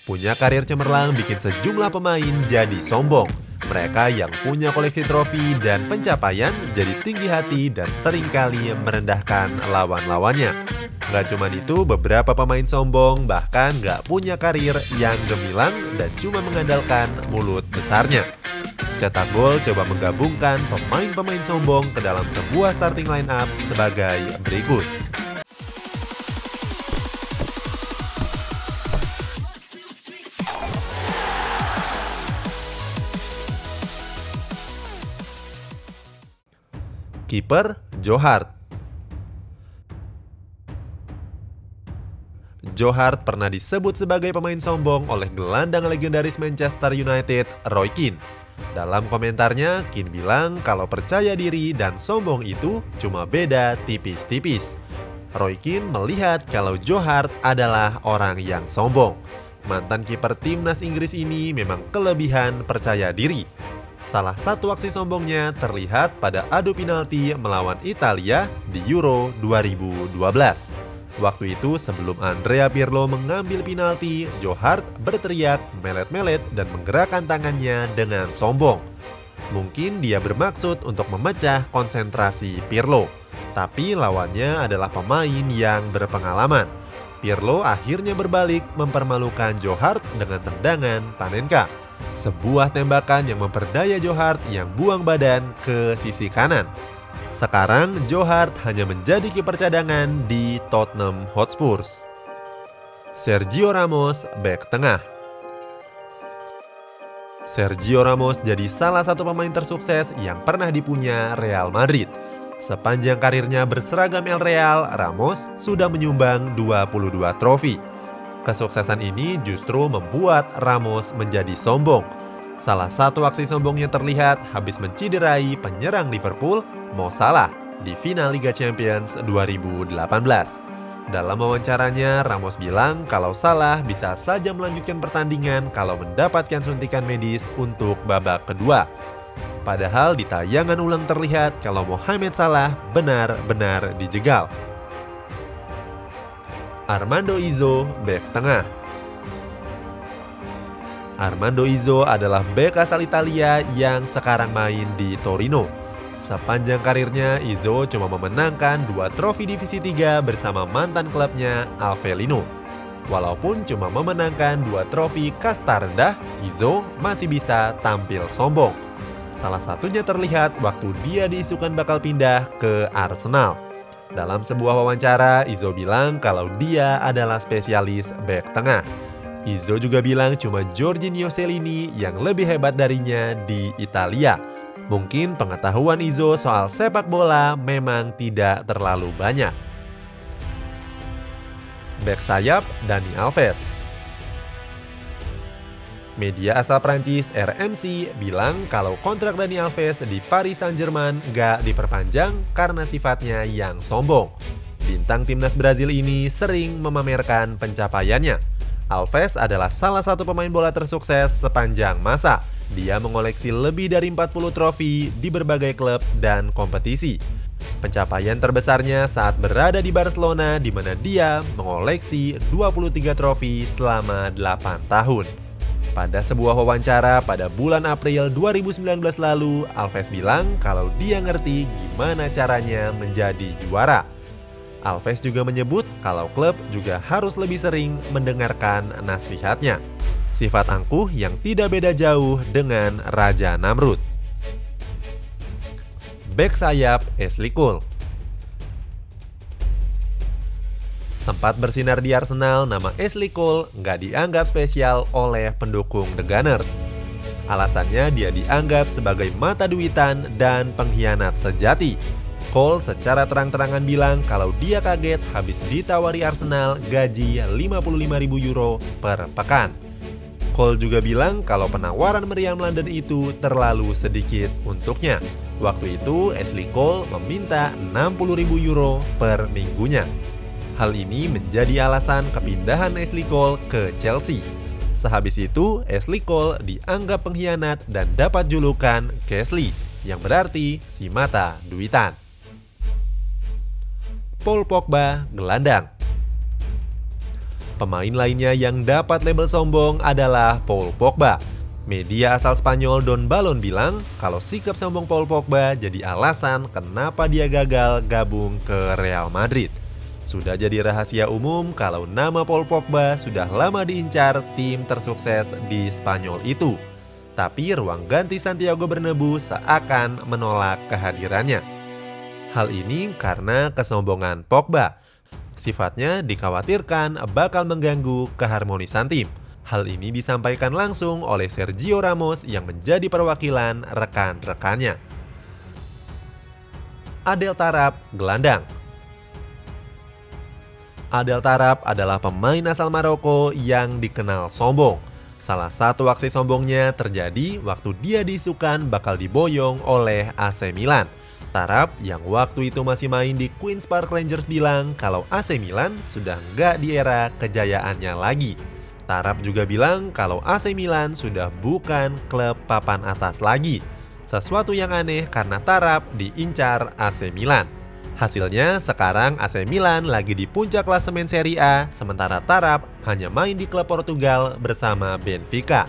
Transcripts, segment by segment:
Punya karir cemerlang bikin sejumlah pemain jadi sombong. Mereka yang punya koleksi trofi dan pencapaian jadi tinggi hati dan seringkali merendahkan lawan-lawannya. Gak cuma itu, beberapa pemain sombong bahkan gak punya karir yang gemilang dan cuma mengandalkan mulut besarnya. Cetak Gol coba menggabungkan pemain-pemain sombong ke dalam sebuah starting line up sebagai berikut. Kiper Joe Hart. Joe Hart pernah disebut sebagai pemain sombong oleh gelandang legendaris Manchester United, Roy Keane. Dalam komentarnya, Keane bilang kalau percaya diri dan sombong itu cuma beda tipis-tipis. Roy Keane melihat kalau Joe Hart adalah orang yang sombong. Mantan kiper timnas Inggris ini memang kelebihan percaya diri. Salah satu aksi sombongnya terlihat pada adu penalti melawan Italia di Euro 2012. Waktu itu sebelum Andrea Pirlo mengambil penalti, Joe Hart berteriak, melet-melet dan menggerakkan tangannya dengan sombong. Mungkin dia bermaksud untuk memecah konsentrasi Pirlo, tapi lawannya adalah pemain yang berpengalaman. Pirlo akhirnya berbalik mempermalukan Joe Hart dengan tendangan Panenka. Sebuah tembakan yang memperdaya Joe Hart yang buang badan ke sisi kanan. Sekarang Joe Hart hanya menjadi kiper cadangan di Tottenham Hotspur. Sergio Ramos, bek tengah. Sergio Ramos jadi salah satu pemain tersukses yang pernah dipunya Real Madrid. Sepanjang karirnya berseragam El Real, Ramos sudah menyumbang 22 trofi. Kesuksesan ini justru membuat Ramos menjadi sombong. Salah satu aksi sombongnya terlihat habis menciderai penyerang Liverpool, Mo Salah, di final Liga Champions 2018. Dalam wawancaranya, Ramos bilang kalau Salah bisa saja melanjutkan pertandingan kalau mendapatkan suntikan medis untuk babak kedua. Padahal di tayangan ulang terlihat kalau Mohamed Salah benar-benar dijegal. Armando Izzo, bek tengah. Armando Izzo adalah bek asal Italia yang sekarang main di Torino. Sepanjang karirnya, Izzo cuma memenangkan 2 trofi divisi 3 bersama mantan klubnya Avellino. Walaupun cuma memenangkan 2 trofi kasta rendah, Izzo masih bisa tampil sombong. Salah satunya terlihat waktu dia diisukan bakal pindah ke Arsenal. Dalam sebuah wawancara, Izzo bilang kalau dia adalah spesialis bek tengah. Izzo juga bilang cuma Jorginho Chiellini yang lebih hebat darinya di Italia. Mungkin pengetahuan Izzo soal sepak bola memang tidak terlalu banyak. Bek sayap Dani Alves. Media asal Prancis RMC bilang kalau kontrak Dani Alves di Paris Saint-Germain gak diperpanjang karena sifatnya yang sombong. Bintang timnas Brazil ini sering memamerkan pencapaiannya. Alves adalah salah satu pemain bola tersukses sepanjang masa. Dia mengoleksi lebih dari 40 trofi di berbagai klub dan kompetisi. Pencapaian terbesarnya saat berada di Barcelona di mana dia mengoleksi 23 trofi selama 8 tahun. Pada sebuah wawancara pada bulan April 2019 lalu, Alves bilang kalau dia ngerti gimana caranya menjadi juara. Alves juga menyebut kalau klub juga harus lebih sering mendengarkan nasihatnya. Sifat angkuh yang tidak beda jauh dengan Raja Namrud. Bek sayap Ashley Cole. Sempat bersinar di Arsenal, nama Ashley Cole nggak dianggap spesial oleh pendukung The Gunners. Alasannya dia dianggap sebagai mata duitan dan pengkhianat sejati. Cole secara terang-terangan bilang kalau dia kaget habis ditawari Arsenal gaji 55.000 euro per pekan. Cole juga bilang kalau penawaran meriam London itu terlalu sedikit untuknya. Waktu itu Ashley Cole meminta 60.000 euro per minggunya. Hal ini menjadi alasan kepindahan Ashley Cole ke Chelsea. Sehabis itu, Ashley Cole dianggap pengkhianat dan dapat julukan Cashley, yang berarti si mata duitan. Paul Pogba, gelandang. Pemain lainnya yang dapat label sombong adalah Paul Pogba. Media asal Spanyol Don Balon bilang kalau sikap sombong Paul Pogba jadi alasan kenapa dia gagal gabung ke Real Madrid. Sudah jadi rahasia umum kalau nama Paul Pogba sudah lama diincar tim tersukses di Spanyol itu. Tapi ruang ganti Santiago Bernabeu seakan menolak kehadirannya. Hal ini karena kesombongan Pogba. Sifatnya dikhawatirkan bakal mengganggu keharmonisan tim. Hal ini disampaikan langsung oleh Sergio Ramos yang menjadi perwakilan rekan-rekannya. Adel Taarabt, gelandang. Adel Taarabt adalah pemain asal Maroko yang dikenal sombong. Salah satu aksi sombongnya terjadi waktu dia diisukan bakal diboyong oleh AC Milan. Taarabt yang waktu itu masih main di Queen's Park Rangers bilang kalau AC Milan sudah nggak di era kejayaannya lagi. Taarabt juga bilang kalau AC Milan sudah bukan klub papan atas lagi. Sesuatu yang aneh karena Taarabt diincar AC Milan. Hasilnya sekarang AC Milan lagi di puncak klasemen Serie A, sementara Taarabt hanya main di klub Portugal bersama Benfica.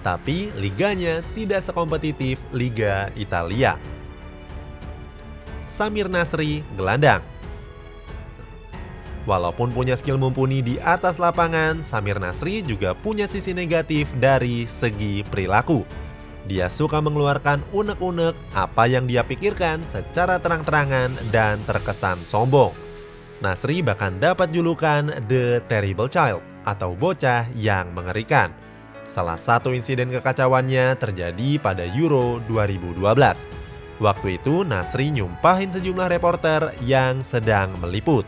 Tapi liganya tidak sekompetitif Liga Italia. Samir Nasri, gelandang. Walaupun punya skill mumpuni di atas lapangan, Samir Nasri juga punya sisi negatif dari segi perilaku. Dia suka mengeluarkan unek-unek apa yang dia pikirkan secara terang-terangan dan terkesan sombong. Nasri bahkan dapat julukan The Terrible Child atau bocah yang mengerikan. Salah satu insiden kekacauannya terjadi pada Euro 2012. Waktu itu Nasri nyumpahin sejumlah reporter yang sedang meliput.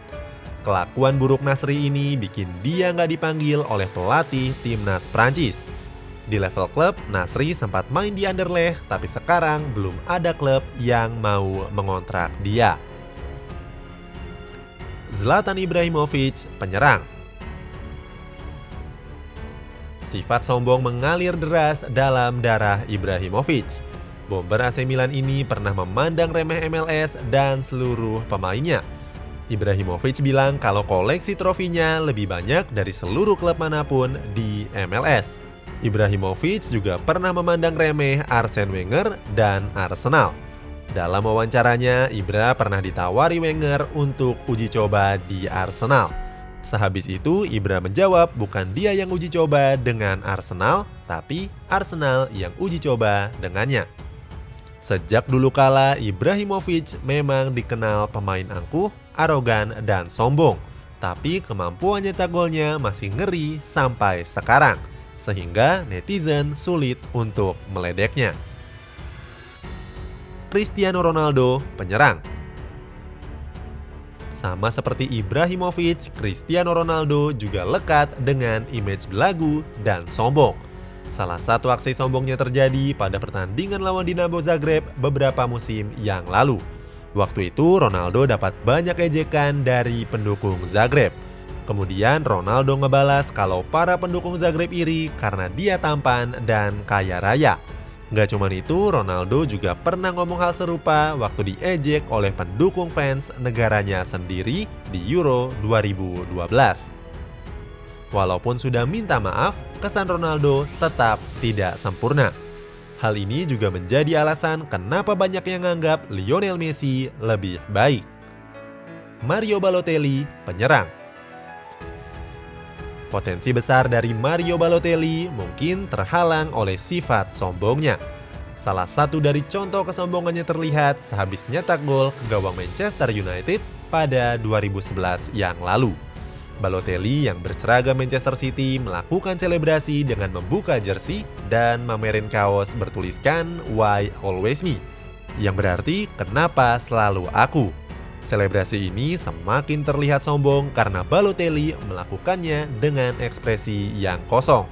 Kelakuan buruk Nasri ini bikin dia nggak dipanggil oleh pelatih timnas Prancis. Di level klub, Nasri sempat main di Anderlecht, tapi sekarang belum ada klub yang mau mengontrak dia. Zlatan Ibrahimovic, penyerang. Sifat sombong mengalir deras dalam darah Ibrahimovic. Bomber AC Milan ini pernah memandang remeh MLS dan seluruh pemainnya. Ibrahimovic bilang kalau koleksi trofinya lebih banyak dari seluruh klub manapun di MLS. Ibrahimovic juga pernah memandang remeh Arsene Wenger dan Arsenal. Dalam wawancaranya, Ibra pernah ditawari Wenger untuk uji coba di Arsenal. Sehabis itu, Ibra menjawab bukan dia yang uji coba dengan Arsenal, tapi Arsenal yang uji coba dengannya. Sejak dulu kala, Ibrahimovic memang dikenal pemain angkuh, arogan, dan sombong. Tapi kemampuan nyetak golnya masih ngeri sampai sekarang, sehingga netizen sulit untuk meledeknya. Cristiano Ronaldo, penyerang. Sama seperti Ibrahimovic, Cristiano Ronaldo juga lekat dengan image belagu dan sombong. Salah satu aksi sombongnya terjadi pada pertandingan lawan Dinamo Zagreb beberapa musim yang lalu. Waktu itu Ronaldo dapat banyak ejekan dari pendukung Zagreb. Kemudian Ronaldo ngebalas kalau para pendukung Zagreb iri karena dia tampan dan kaya raya. Gak cuman itu, Ronaldo juga pernah ngomong hal serupa waktu diejek oleh pendukung fans negaranya sendiri di Euro 2012. Walaupun sudah minta maaf, kesan Ronaldo tetap tidak sempurna. Hal ini juga menjadi alasan kenapa banyak yang menganggap Lionel Messi lebih baik. Mario Balotelli, penyerang. Potensi besar dari Mario Balotelli mungkin terhalang oleh sifat sombongnya. Salah satu dari contoh kesombongannya terlihat sehabis nyetak gol ke gawang Manchester United pada 2011 yang lalu. Balotelli yang berseragam Manchester City melakukan selebrasi dengan membuka jersey dan mamerin kaos bertuliskan "Why Always Me", yang berarti "Kenapa selalu aku". Selebrasi ini semakin terlihat sombong karena Balotelli melakukannya dengan ekspresi yang kosong.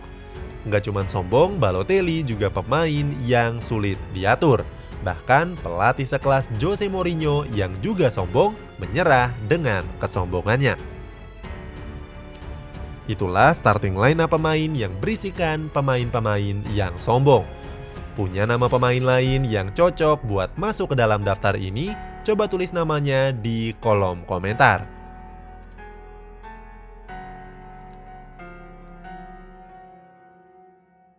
Nggak cuma sombong, Balotelli juga pemain yang sulit diatur. Bahkan pelatih sekelas Jose Mourinho yang juga sombong menyerah dengan kesombongannya. Itulah starting lineup pemain yang berisikan pemain-pemain yang sombong. Punya nama pemain lain yang cocok buat masuk ke dalam daftar ini? Coba tulis namanya di kolom komentar.